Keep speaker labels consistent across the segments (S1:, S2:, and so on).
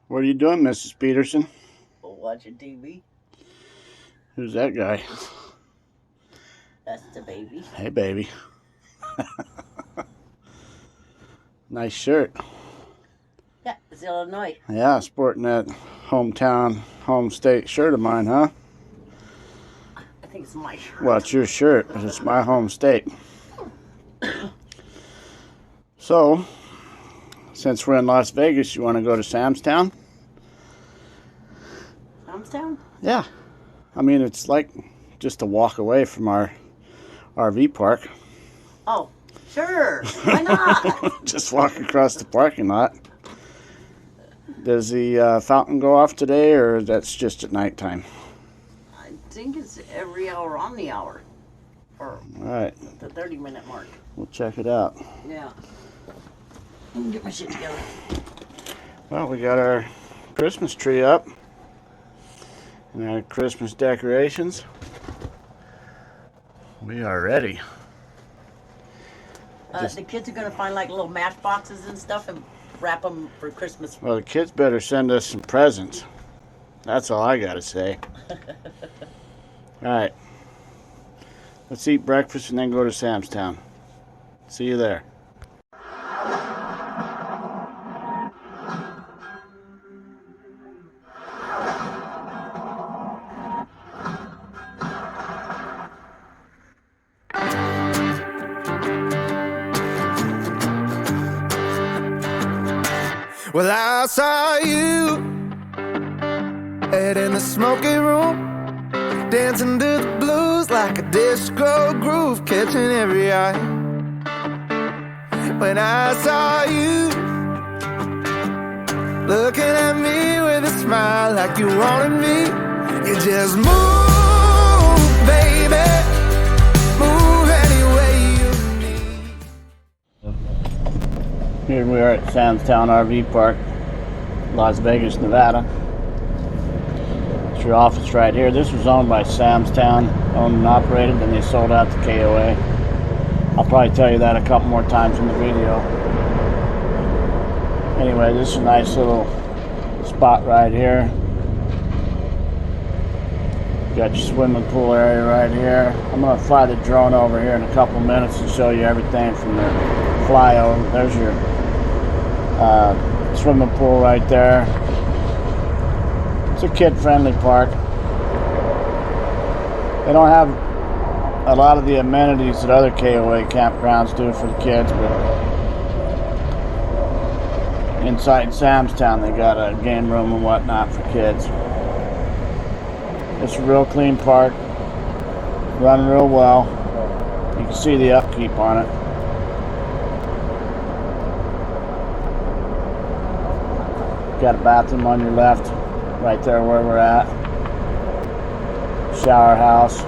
S1: What are you doing, Mrs. Peterson?
S2: Watching TV.
S1: Who's that guy?
S2: That's the baby.
S1: Hey, baby. Nice shirt.
S2: Yeah, it's Illinois.
S1: Yeah, sporting that hometown, home state shirt of mine, huh?
S2: I think it's my shirt.
S1: Well, it's your shirt, but it's my home state. So, since we're in Las Vegas, you want to go to Sam's Town?
S2: Sam's Town?
S1: Yeah. I mean, it's like just a walk away from our RV park.
S2: Oh, sure. Why not?
S1: Just walk across the parking lot. Does the fountain go off today, or that's just at nighttime?
S2: I think it's every hour on the hour. Or
S1: All right.
S2: the 30-minute mark.
S1: We'll check it out.
S2: Yeah. Let me get my shit together.
S1: Well, we got our Christmas tree up and our Christmas decorations. We are ready.
S2: The kids are going to find like little matchboxes and stuff and wrap them for Christmas.
S1: Well, the kids better send us some presents. That's all I got to say. All right. Let's eat breakfast and then go to Sam's Town. See you there.
S3: Well, I saw you out in the smoky room, dancing to the blues like a disco groove, catching every eye. When I saw you looking at me with a smile like you wanted me, you just move, baby, move any way you need.
S1: Here we are at Sam's Town RV Park, Las Vegas, Nevada. It's your office right here. This was owned by Sam's Town, owned and operated, then they sold out to KOA. I'll probably tell you that a couple more times in the video. Anyway, this is a nice little spot right here. Got your swimming pool area right here. I'm going to fly the drone over here in a couple minutes and show you everything from the flyover. There's your swimming pool right there. It's a kid-friendly park. They don't have a lot of the amenities that other KOA campgrounds do for the kids, but inside Sam's Town they got a game room and whatnot for kids. It's a real clean park, run real well. You can see the upkeep on it. Got a bathroom on your left, right there where we're at. Shower house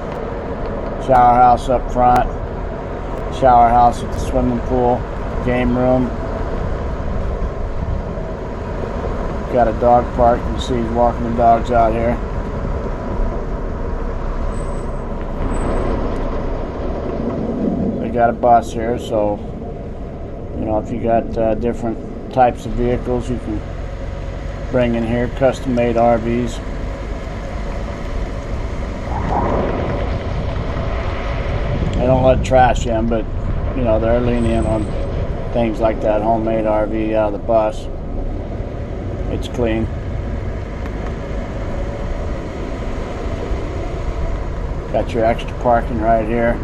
S1: up front. Shower house at the swimming pool. Game room. Got a dog park. You can see he's walking the dogs out here. They got a bus here, so you know, if you got different types of vehicles, you can bring in here, custom made RVs. They don't let trash in, but you know, they're lenient on things like that. Homemade RV out of the bus. It's clean. Got your extra parking right here.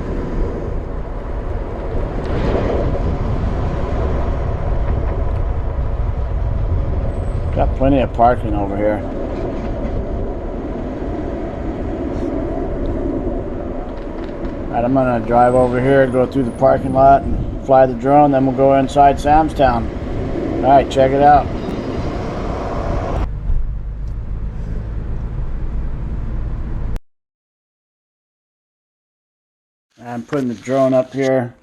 S1: Got plenty of parking over here. Alright, I'm going to drive over here, go through the parking lot and fly the drone, then we'll go inside Sam's Town. Alright, check it out. I'm putting the drone up here.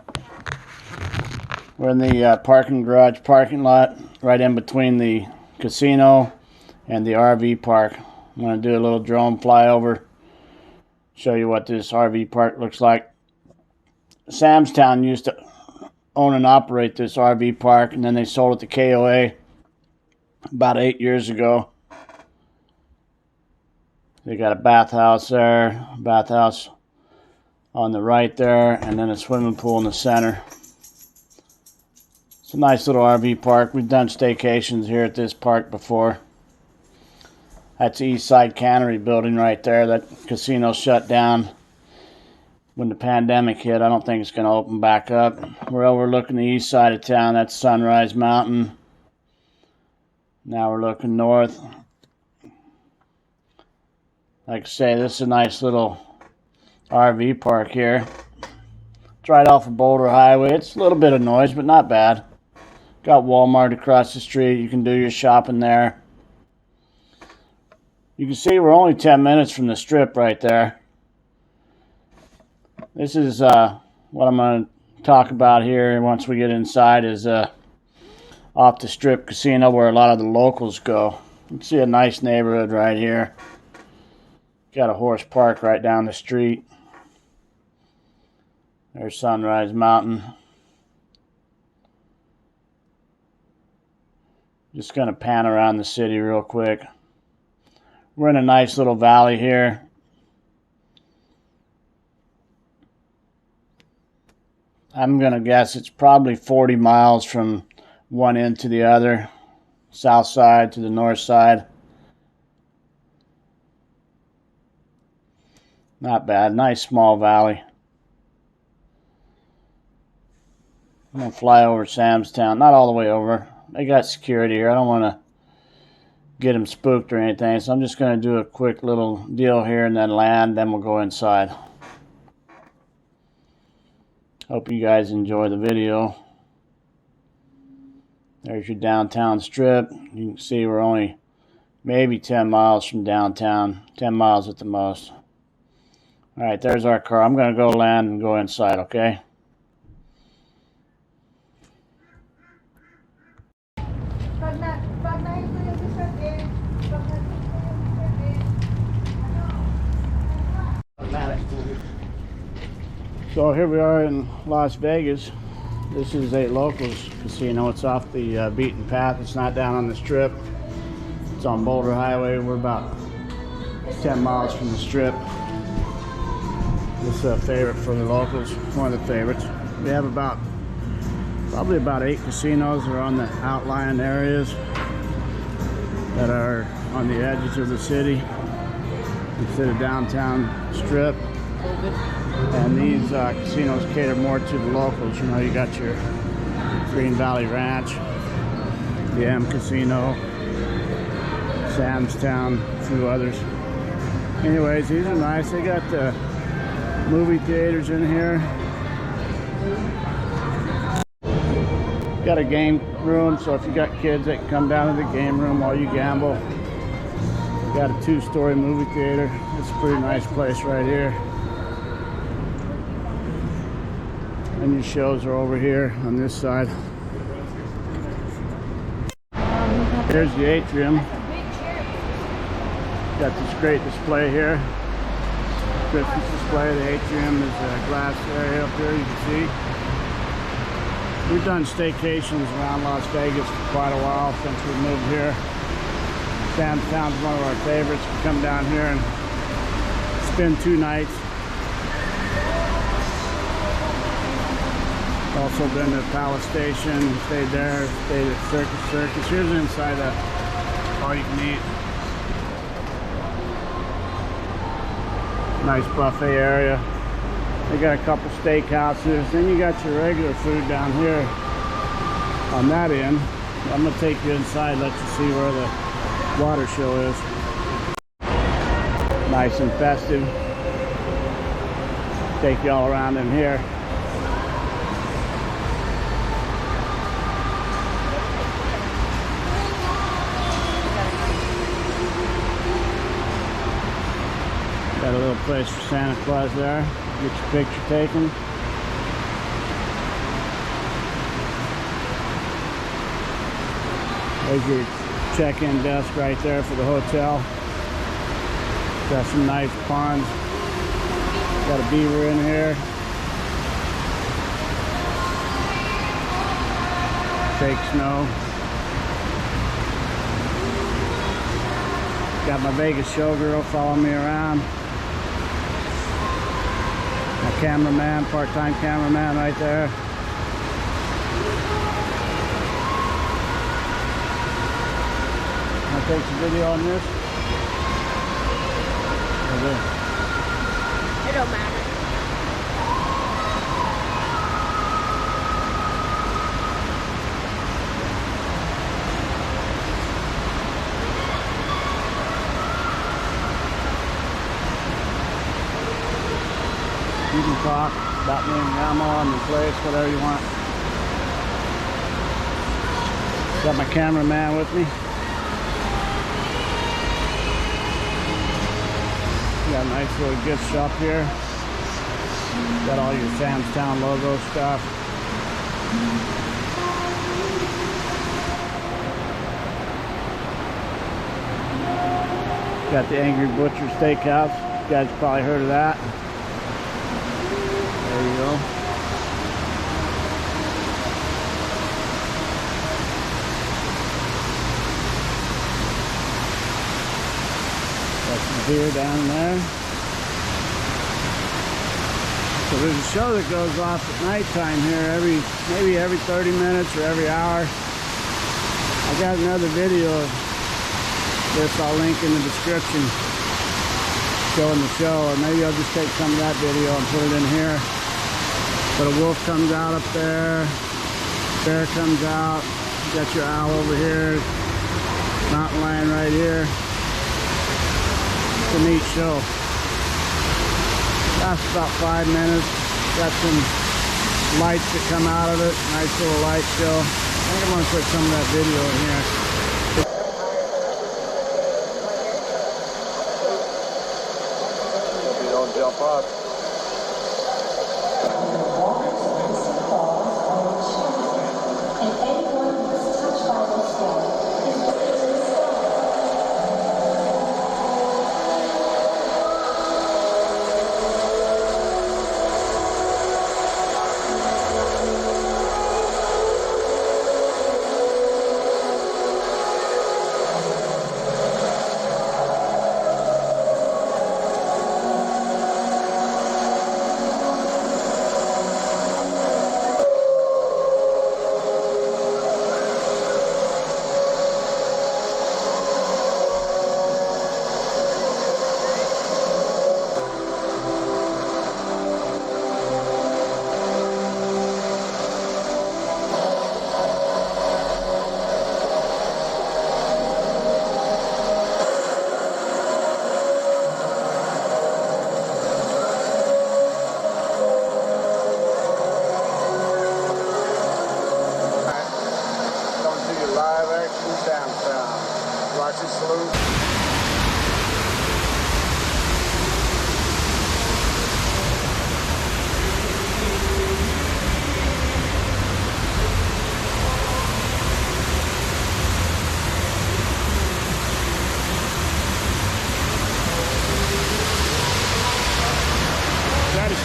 S1: We're in the parking garage parking lot, right in between the casino and the RV park. I'm going to do a little drone flyover, show you what this RV park looks like. Sam's Town used to own and operate this RV park, and then they sold it to KOA. about 8 years ago. They got a bathhouse there, bathhouse on the right there, and then a swimming pool in the center. It's a nice little RV park. We've done staycations here at this park before. That's the East Side Cannery building right there. That casino shut down when the pandemic hit. I don't think it's going to open back up. We're overlooking the east side of town. That's Sunrise Mountain. Now we're looking north. Like I say, this is a nice little RV park here. It's right off of Boulder Highway. It's a little bit of noise, but not bad. Got Walmart across the street. You can do your shopping there. You can see we're only 10 minutes from the strip right there. This is what I'm going to talk about here once we get inside is off the strip casino where a lot of the locals go. You can see a nice neighborhood right here. Got a horse park right down the street. There's Sunrise Mountain. Just going to pan around the city real quick. We're in a nice little valley here. I'm going to guess it's probably 40 miles from one end to the other. South side to the north side. Not bad. Nice small valley. I'm going to fly over Samstown. Not all the way over. They got security here. I don't want to get them spooked or anything. So I'm just going to do a quick little deal here and then land. Then we'll go inside. Hope you guys enjoy the video. There's your downtown strip. You can see we're only maybe 10 miles from downtown. 10 miles at the most. Alright, there's our car. I'm going to go land and go inside, okay? So here we are in Las Vegas. This is a locals casino. It's off the beaten path. It's not down on the strip. It's on Boulder Highway. We're about 10 miles from the strip. This is a favorite for the locals, one of the favorites. We have probably about 8 casinos that are on the outlying areas that are on the edges of the city instead of downtown strip. And these casinos cater more to the locals. You know, you got your Green Valley Ranch, the M Casino, Samstown, a few others. Anyways, these are nice. They got the movie theaters in here. Got a game room, so if you got kids, they can come down to the game room while you gamble. Got a 2-story movie theater. It's a pretty nice place right here. And your shows are over here on this side. Here's the atrium. Got this great display here. Christmas display. The atrium is a glass area up there, you can see. We've done staycations around Las Vegas for quite a while since we moved here. Samstown's one of our favorites. We come down here and spend 2 nights. Also been to Palace Station, stayed there, stayed at Circus. Here's inside the all you can eat. Nice buffet area. They got a couple steakhouses. Then you got your regular food down here on that end. I'm gonna take you inside, let you see where the water show is. Nice and festive. Take you all around in here. Got a little place for Santa Claus there. Get your picture taken. There's your check-in desk right there for the hotel. Got some nice ponds. Got a beaver in here. Fake snow. Got my Vegas showgirl following me around. My cameraman, part-time cameraman right there. Wanna take some video on this?
S4: It don't matter.
S1: You can talk about me and Grandma and the place, whatever you want. Got my cameraman with me. Got a nice little gift shop here. Got all your Sam's Town logo stuff. Got the Angry Butcher Steakhouse. You guys probably heard of that. There you go. Got some beer down there. So there's a show that goes off at nighttime here maybe every 30 minutes or every hour. I got another video of this I'll link in the description showing the show, or maybe I'll just take some of that video and put it in here. But a wolf comes out up there, bear comes out, you got your owl over here, mountain lion right here. It's a neat show. Lasts about 5 minutes. Got some lights that come out of it, nice little light show. I think I'm gonna put some of that video in here. Hope you don't jump off.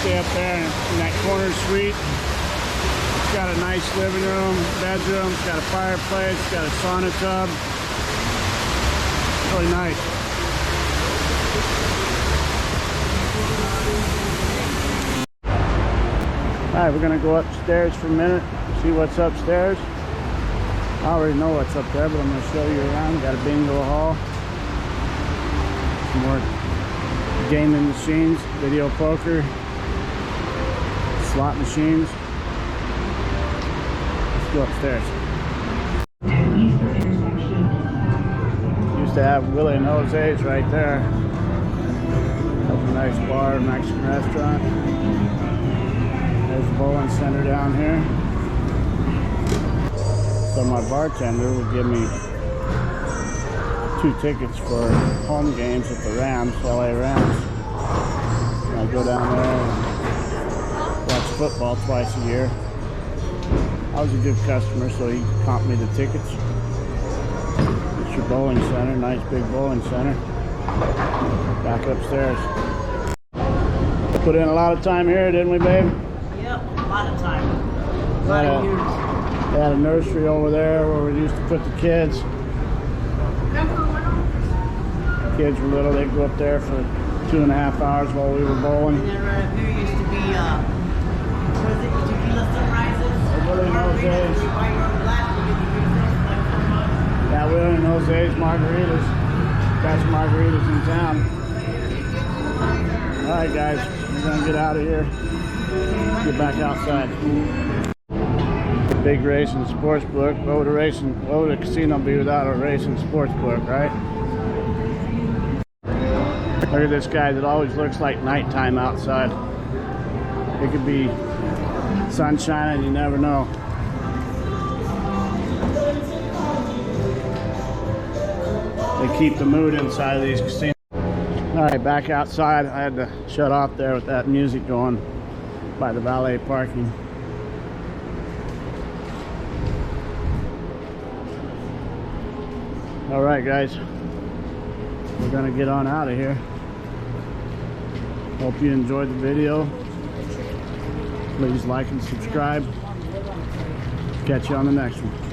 S1: Stay up there in that corner suite. It's got a nice living room, bedroom, it's got a fireplace, it's got a sauna tub. Really nice. Alright, we're gonna go upstairs for a minute, see what's upstairs. I already know what's up there, but I'm gonna show you around. Got a bingo hall. Some more gaming machines, video poker. Slot machines. Let's go upstairs. Used to have Willie and Jose's right there. That's a nice bar, Mexican restaurant. There's the bowling center down here. So my bartender would give me 2 tickets for home games at the Rams, LA Rams. And I go down there and watch football twice a year. I was a good customer, so he comped me the tickets. It's your bowling center, nice big bowling center. Back upstairs. Put in a lot of time here, didn't we, babe?
S2: Yep, a lot of time. A lot of years.
S1: They had a nursery over there where we used to put the kids. kids were little, they'd go up there for 2.5 hours while we were bowling.
S2: And then right up here used to be, was it tequila sunrises?
S1: Willie and Jose's. Yeah, Willie and Jose's margaritas. Best margaritas in town. Alright guys, we're gonna get out of here. Get back outside. Big racing sports book. What would a casino be without a racing sports book, right? Look at this guy that always looks like nighttime outside. It could be sunshine and you never know. They keep the mood inside of these casinos. Alright, back outside. I had to shut off there with that music going by the valet parking. Alright guys, we're gonna get on out of here. Hope you enjoyed the video. Please like and subscribe. Catch you on the next one.